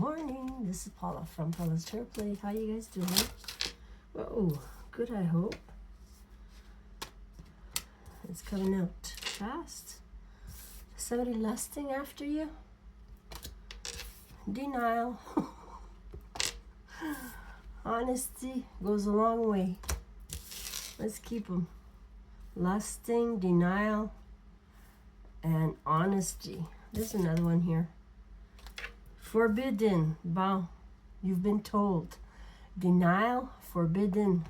morning. This is Paula from Paula's Tarot Play. How you guys doing? Whoa, good, I hope. It's coming out fast. Somebody lusting after you? Denial. Honesty goes a long way. Let's keep them. Lusting, denial, and honesty. There's another one here. Forbidden. Wow, you've been told. Denial, forbidden.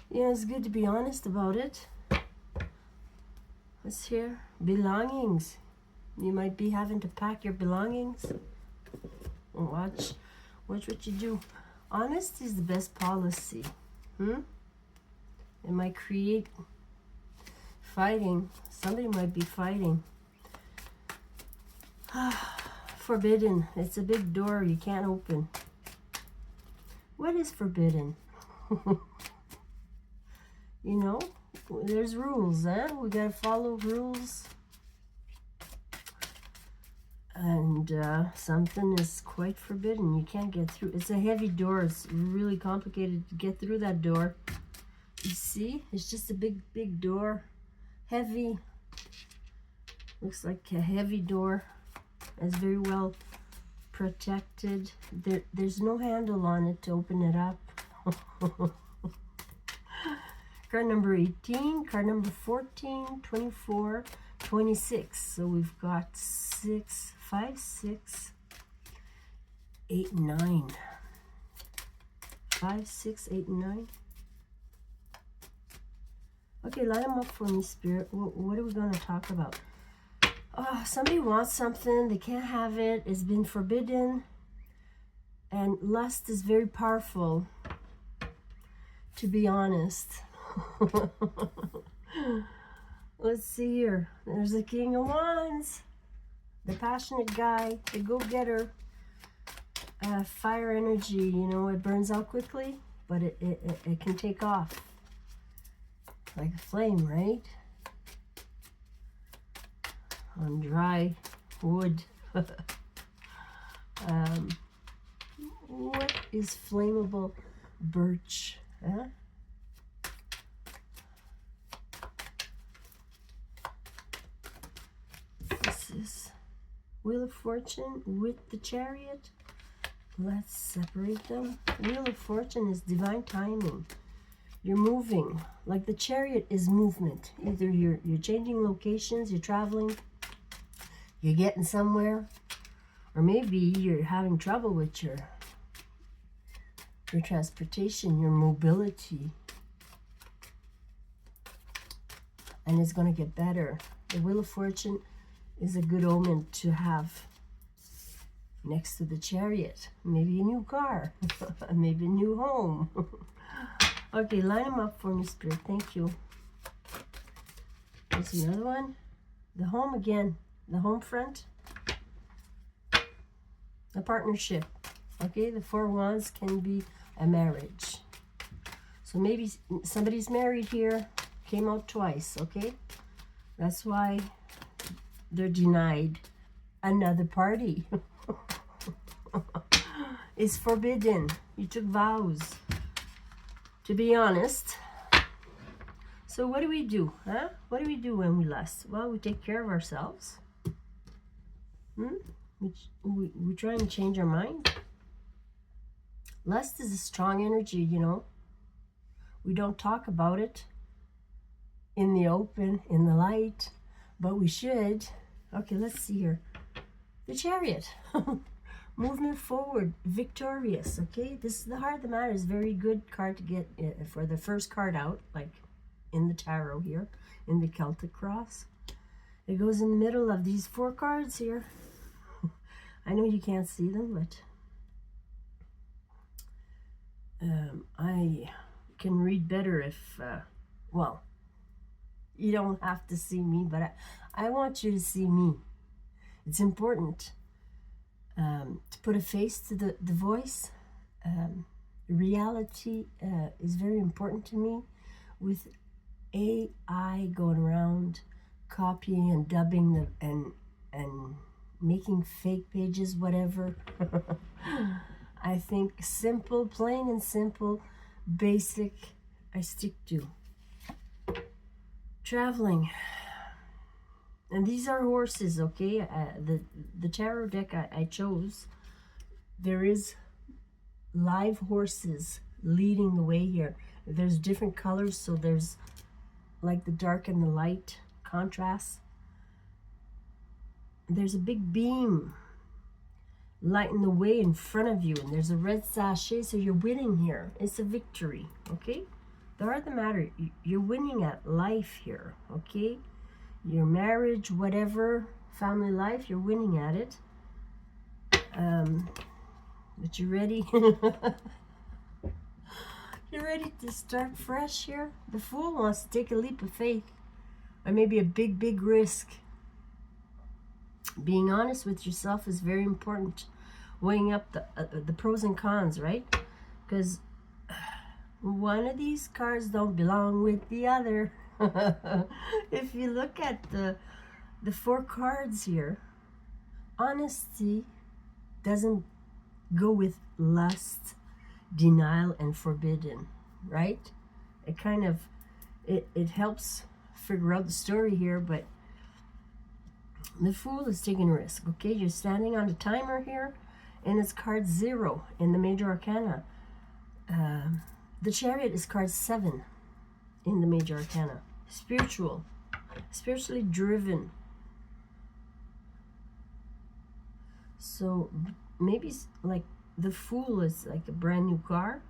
Yeah, it's good to be honest about it. What's here? Belongings. You might be having to pack your belongings. Watch what you do. Honesty is the best policy. It might create fighting. Somebody might be fighting. Forbidden. It's a big door you can't open. What is forbidden? You know, there's rules, eh? We gotta follow rules. And something is quite forbidden. You can't get through. It's a heavy door. It's really complicated to get through that door. You see? It's just a big door. Heavy. Looks like a heavy door. It's very well protected. There's no handle on it to open it up. Card number 18, card number 14, 24, 26. So we've got 5, 6, 8, 9. 5, 6, 8, 9. Okay, line them up for me, Spirit. What are we going to talk about? Oh, somebody wants something. They can't have it. It's been forbidden. And lust is very powerful, to be honest. Let's see here. There's the King of Wands. The passionate guy. The go-getter. Fire energy. You know, it burns out quickly, but it can take off. Like a flame, right? On dry wood. What is flammable? Birch. Huh? This is Wheel of Fortune with the Chariot. Let's separate them. Wheel of Fortune is divine timing. You're moving. Like the Chariot is movement. Either you're changing locations, you're traveling, you're getting somewhere, or maybe you're having trouble with your transportation, your mobility. And it's going to get better. The Wheel of Fortune is a good omen to have next to the Chariot. Maybe a new car, maybe a new home. Okay, line them up for me, Spirit. Thank you. There's another one. The home again. The home front. A partnership. Okay, the 4 Wands can be a marriage. So maybe somebody's married here. Came out twice, okay? That's why they're denied another party. It's forbidden. You took vows. To be honest. So what do we do? Huh? What do we do when we lust? Well, we take care of ourselves. We try and change our mind. Lust is a strong energy, you know. We don't talk about it in the open, in the light, but we should. Okay, let's see here. The Chariot. Movement forward, victorious, okay? This is the heart of the matter. Is very good card to get for the first card out, like in the tarot here, in the Celtic cross. It goes in the middle of these 4 cards here. I know you can't see them, but I can read better if, well, you don't have to see me, but I want you to see me. It's important. To put a face to the voice. Reality is very important to me. With AI going around, copying and dubbing and making fake pages, whatever. I think simple, plain and simple, basic, I stick to. Traveling. And these are horses, okay? The tarot deck I chose, there is live horses leading the way here. There's different colors, so there's like the dark and the light contrast. There's a big beam lighting the way in front of you, and there's a red sachet, so you're winning here. It's a victory, okay? The heart of the matter, you're winning at life here, okay? Your marriage, whatever, family life, you're winning at it. But you ready? You're ready to start fresh here? The Fool wants to take a leap of faith, or maybe a big, big risk. Being honest with yourself is very important. Weighing up the pros and cons, right? Because one of these cards don't belong with the other. If you look at the 4 cards here, honesty doesn't go with lust, denial, and forbidden, right? It kind of, it helps figure out the story here, but the Fool is taking a risk, okay? You're standing on the timer here, and it's card 0 in the Major Arcana. The Chariot is card 7 in the Major Arcana. Spiritual, spiritually driven. So maybe like the Fool is like a brand new car.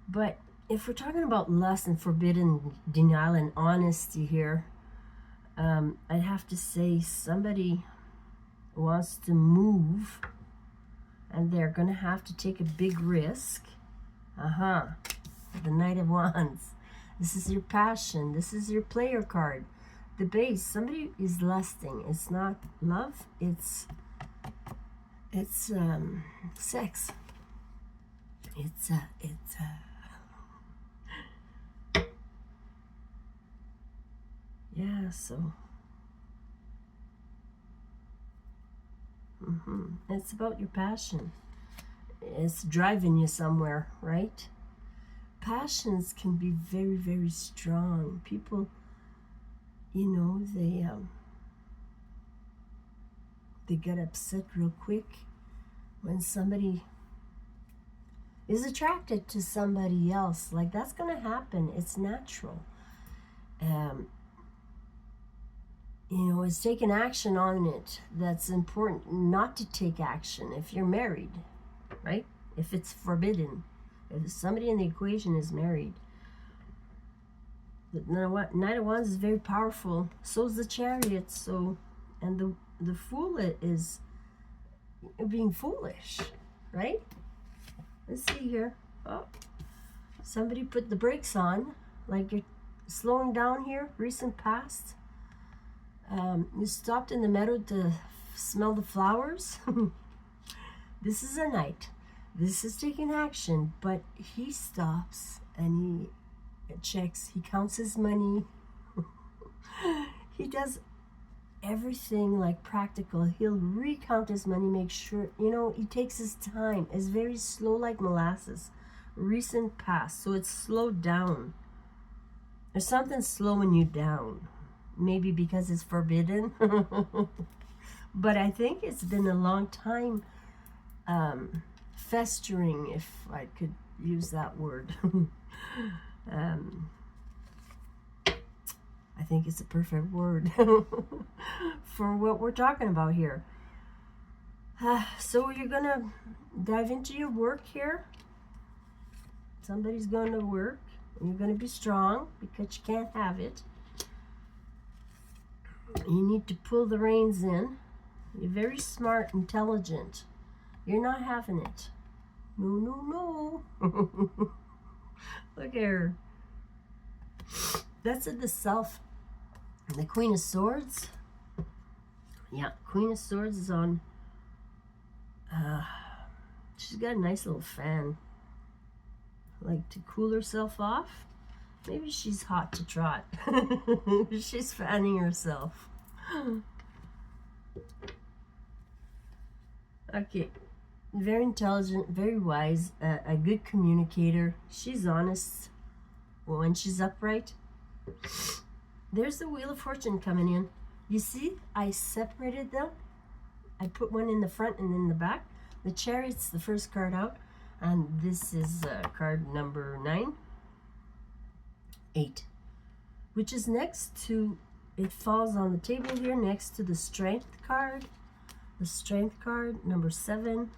But if we're talking about lust and forbidden, denial and honesty here, I'd have to say somebody wants to move, and they're going to have to take a big risk. The Knight of Wands. This is your passion. This is your player card. The base. Somebody is lusting. It's not love. It's sex. Yeah, so it's about your passion. It's driving you somewhere, right? Passions can be very, very strong. People, you know, they get upset real quick when somebody is attracted to somebody else. Like, that's going to happen. It's natural. You know, it's taking action on it that's important not to take action if you're married, right? If it's forbidden. If somebody in the equation is married. The Knight of Wands is very powerful. So is the Chariot. So, and the Fool is being foolish, right? Let's see here. Oh, somebody put the brakes on, like you're slowing down here. Recent past. You stopped in the meadow to smell the flowers. This is a knight. This is taking action, but he stops and he checks. He counts his money. He does everything like practical. He'll recount his money, make sure, you know, he takes his time. It's very slow, like molasses. Recent past, so it's slowed down. There's something slowing you down. Maybe because it's forbidden. But I think it's been a long time festering, if I could use that word. I think it's a perfect word for what we're talking about here. So you're going to dive into your work here. Somebody's going to work. And you're going to be strong because you can't have it. You need to pull the reins in. You're very smart, intelligent. You're not having it. No. Look at her. That's the Self. The Queen of Swords. Yeah, Queen of Swords is on. She's got a nice little fan. Like to cool herself off. Maybe she's hot to trot. She's fanning herself. Okay. Very intelligent, very wise, a good communicator. She's honest when she's upright. There's the Wheel of Fortune coming in. You see, I separated them. I put one in the front and in the back. The Chariot's the first card out, and this is card number 8, which is next to, it falls on the table here next to the Strength card. The Strength card, number 7,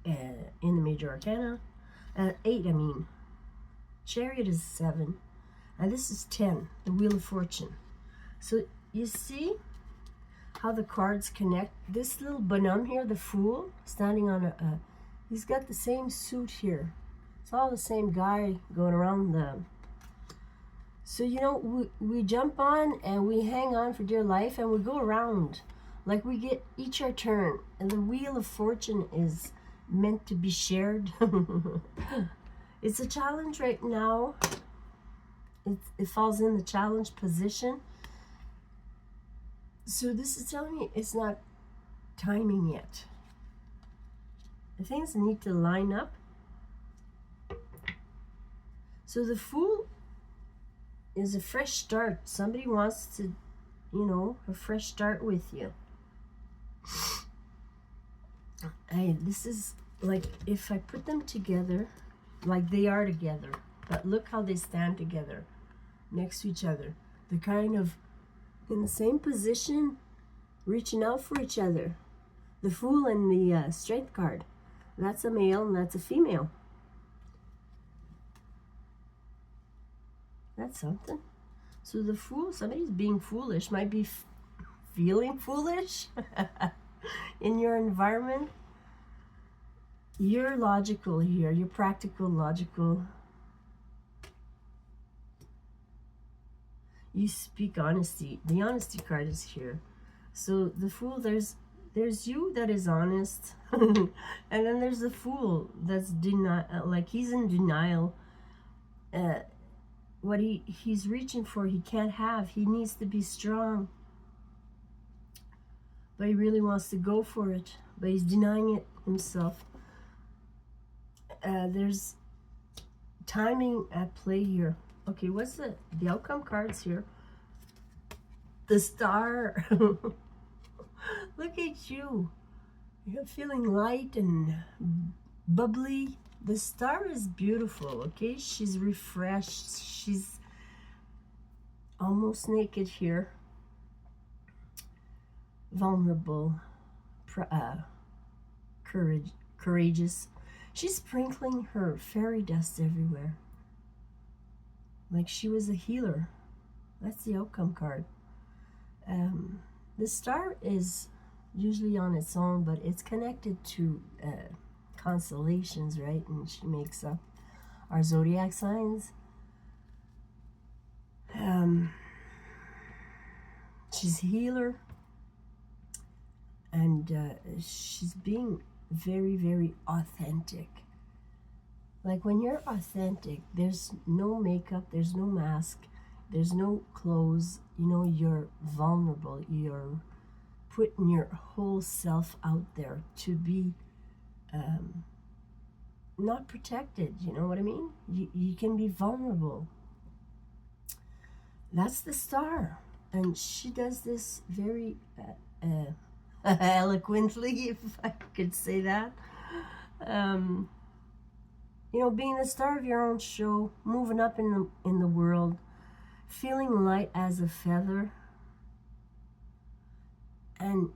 in the Major Arcana. 8, I mean. Chariot is 7, and this is 10, the Wheel of Fortune. So you see how the cards connect. This little bonhomme here, the Fool, standing on he's got the same suit here. It's all the same guy going around the... So, you know, we jump on and we hang on for dear life and we go around. Like we get each our turn. And the Wheel of Fortune is meant to be shared. It's a challenge right now. It falls in the challenge position. So this is telling me it's not timing yet. The things need to line up. So the Fool is a fresh start. Somebody wants to, you know, a fresh start with you. This is like, if I put them together, like they are together, but look how they stand together next to each other. They're kind of in the same position, reaching out for each other. The Fool and the Strength card. That's a male and that's a female. That's something. So the Fool, somebody's being foolish, might be feeling foolish in your environment. You're logical here. You're practical, logical. You speak honesty. The honesty card is here. So the Fool, there's you that is honest, and then there's the Fool that's like he's in denial. What he's reaching for, he can't have. He needs to be strong, but he really wants to go for it, but he's denying it himself. There's timing at play here. Okay, what's the outcome cards here? The Star. Look at you. You're feeling light and bubbly. The Star is beautiful, okay? She's refreshed. She's almost naked here. Vulnerable. Courageous. She's sprinkling her fairy dust everywhere. Like she was a healer. That's the outcome card. The Star is usually on its own, but it's connected to constellations, right? And she makes up our zodiac signs. She's a healer, and she's being very, very authentic. Like when you're authentic, there's no makeup, there's no mask, there's no clothes. You know, you're vulnerable. You're putting your whole self out there to be not protected. You know what I mean? You can be vulnerable. That's the Star. And she does this very eloquently, if I could say that. You know, being the star of your own show, moving up in the world, feeling light as a feather, and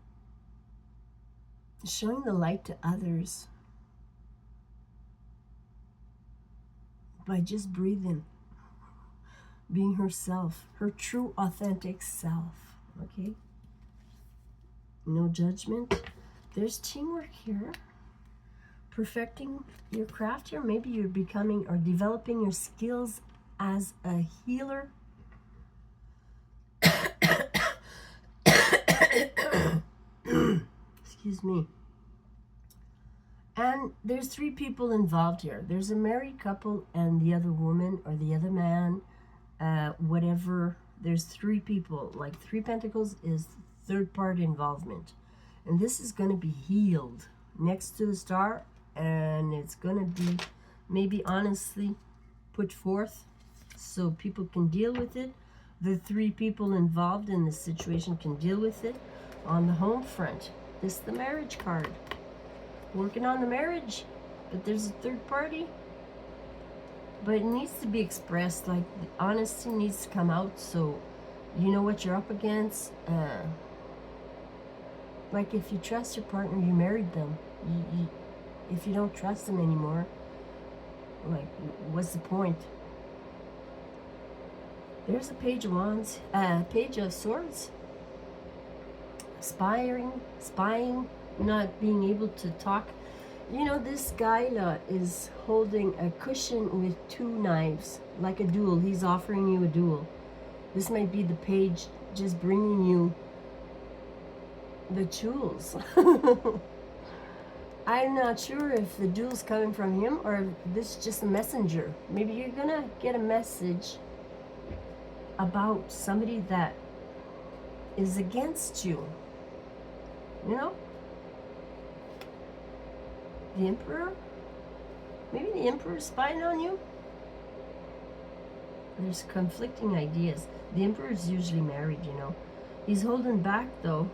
showing the light to others by just breathing, being herself, her true, authentic self, okay? No judgment. There's teamwork here. Perfecting your craft here. Maybe you're becoming or developing your skills as a healer. Excuse me. And there's three people involved here. There's a married couple and the other woman or the other man, whatever. There's three people. Like Three Pentacles is third party involvement. And this is going to be healed next to the Star. And it's going to be maybe honestly put forth so people can deal with it. The three people involved in this situation can deal with it. On the home front, this is the marriage card. Working on the marriage, but there's a third party. But it needs to be expressed, like the honesty needs to come out so you know what you're up against. Like if you trust your partner, you married them. If you don't trust them anymore, like what's the point? There's a Page of Wands, Page of Swords. Spying, not being able to talk. You know, this guy is holding a cushion with two knives, like a duel. He's offering you a duel. This might be the page just bringing you the tools. I'm not sure if the duel's coming from him or if this is just a messenger. Maybe you're gonna get a message about somebody that is against you. You know? The Emperor? Maybe the Emperor's spying on you? There's conflicting ideas. The Emperor's usually married, you know. He's holding back, though.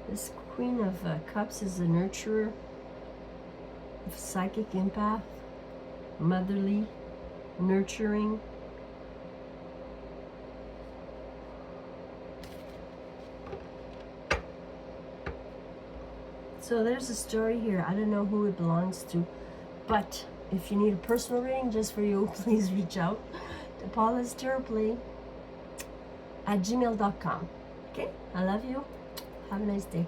This Queen of Cups is a nurturer, psychic empath, motherly, nurturing. So there's a story here. I don't know who it belongs to, but if you need a personal reading just for you, please reach out to paulastarotplay@gmail.com. Okay? I love you. Have a nice day.